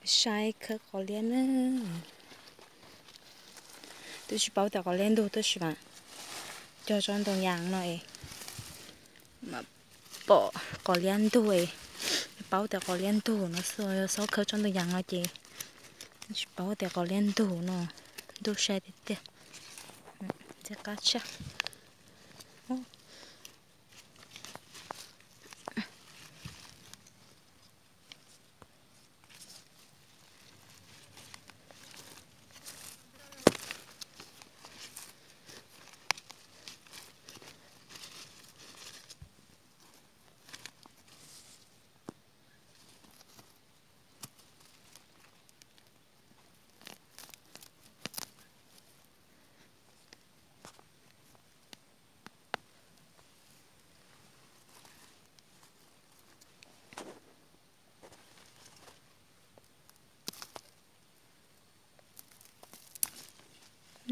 sai khờ có liên nữa tôi chỉ bảo tao có liên đồ tôi chỉ mà cho trong đồng nhang này mà bỏ có liên đồ ấy bảo tao có liên đồ nó sao khờ trong đồng nhang nó chị chỉ bảo tao có liên đồ nó đồ sai thế chắc cá chắc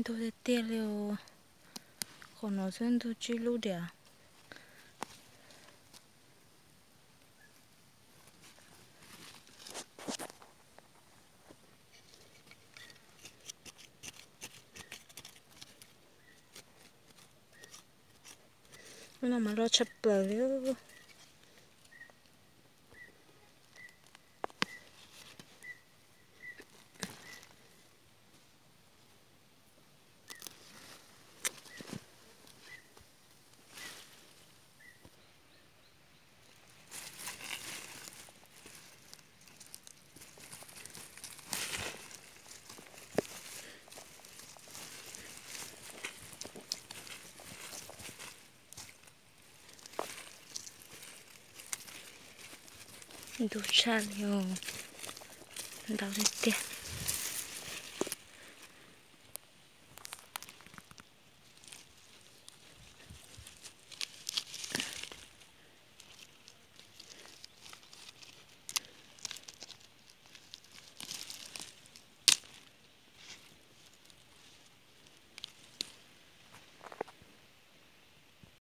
tôi tiền liệu còn nó dân tôi chỉ lưu đẻ nó mà lo chập bờ liệu đủ cha liệu đau thế